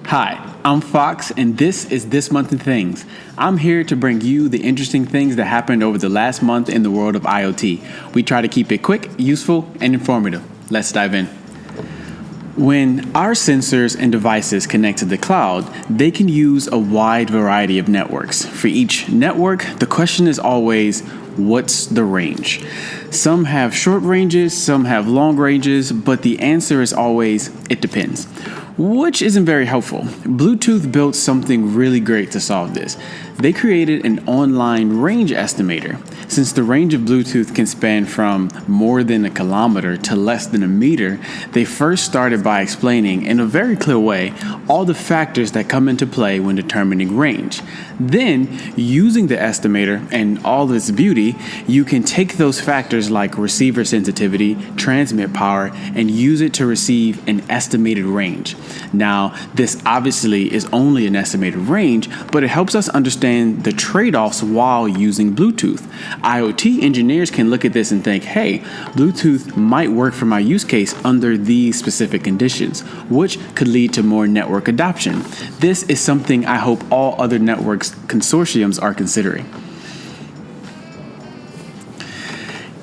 Hi, I'm Fox, and this is This Month in Things. I'm here to bring you the interesting things that happened over the last month in the world of IoT. We try to keep it quick, useful, and informative. Let's dive in. When our sensors and devices connect to the cloud, they can use a wide variety of networks. For each network, the question is always, what's the range? Some have short ranges, some have long ranges, but the answer is always, it depends. Which isn't very helpful. Bluetooth built something really great to solve this. They created an online range estimator. Since the range of Bluetooth can span from more than a kilometer to less than a meter, they first started by explaining in a very clear way all the factors that come into play when determining range. Then, using the estimator and all its beauty, you can take those factors like receiver sensitivity, transmit power, and use it to receive an estimated range. Now, this obviously is only an estimated range, but it helps us understand the trade-offs while using Bluetooth. IoT engineers can look at this and think, hey, Bluetooth might work for my use case under these specific conditions, which could lead to more network adoption. This is something I hope all other networks consortiums are considering.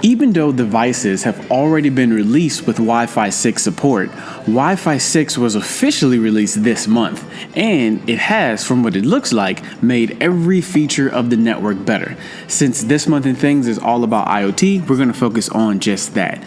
Even though devices have already been released with Wi-Fi 6 support, Wi-Fi 6 was officially released this month, and it has, from what it looks like, made every feature of the network better. Since This Month in Things is all about IoT, we're going to focus on just that.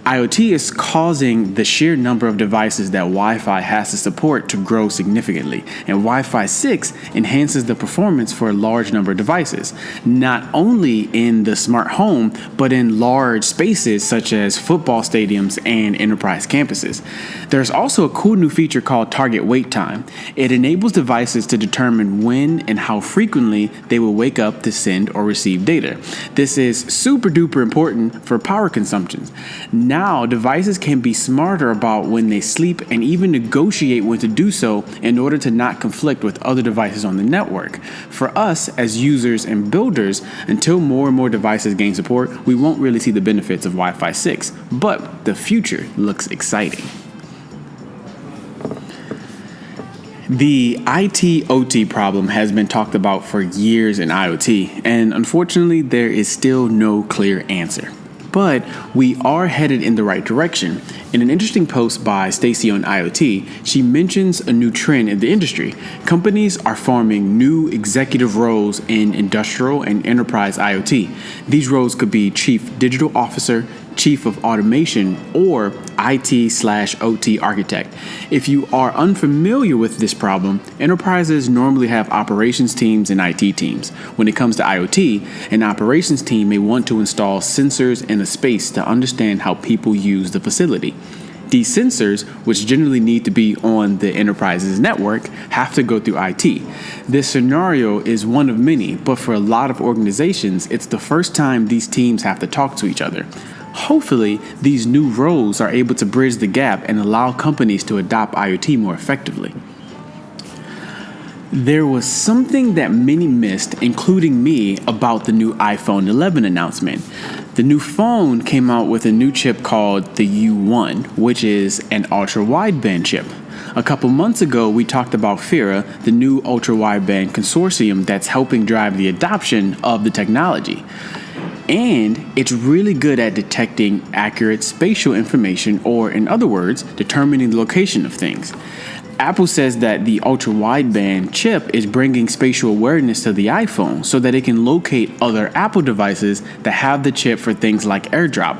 IoT is causing the sheer number of devices that Wi-Fi has to support to grow significantly, and Wi-Fi 6 enhances the performance for a large number of devices, not only in the smart home, but in large spaces such as football stadiums and enterprise campuses. There's also a cool new feature called target wait time. It enables devices to determine when and how frequently they will wake up to send or receive data. This is super duper important for power consumptions. Now, devices can be smarter about when they sleep and even negotiate when to do so in order to not conflict with other devices on the network. For us as users and builders, until more and more devices gain support, we won't really see the benefits of Wi-Fi 6, but the future looks exciting. The ITOT problem has been talked about for years in IoT, and unfortunately, there is still no clear answer. But we are headed in the right direction. In an interesting post by Stacy on IoT, she mentions a new trend in the industry. Companies are forming new executive roles in industrial and enterprise IoT. These roles could be Chief Digital Officer, Chief of Automation, or IT/OT Architect. If you are unfamiliar with this problem, enterprises normally have operations teams and IT teams. When it comes to IoT, an operations team may want to install sensors in a space to understand how people use the facility. These sensors, which generally need to be on the enterprise's network, have to go through IT. This scenario is one of many, but for a lot of organizations, it's the first time these teams have to talk to each other. Hopefully, these new roles are able to bridge the gap and allow companies to adopt IoT more effectively. There was something that many missed, including me, about the new iPhone 11 announcement. The new phone came out with a new chip called the U1, which is an ultra-wideband chip. A couple months ago, we talked about FIRA, the new ultra-wideband consortium that's helping drive the adoption of the technology. And it's really good at detecting accurate spatial information, or in other words, determining the location of things. Apple says that the ultra-wideband chip is bringing spatial awareness to the iPhone so that it can locate other Apple devices that have the chip for things like AirDrop.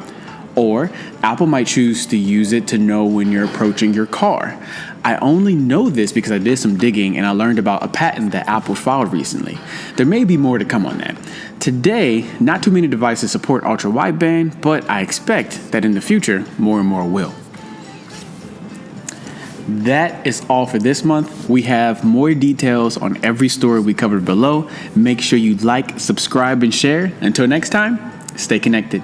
Or Apple might choose to use it to know when you're approaching your car. I only know this because I did some digging and I learned about a patent that Apple filed recently. There may be more to come on that. Today, not too many devices support ultra-wideband, but I expect that in the future, more and more will. That is all for this month. We have more details on every story we covered below. Make sure you like, subscribe, and share. Until next time, stay connected.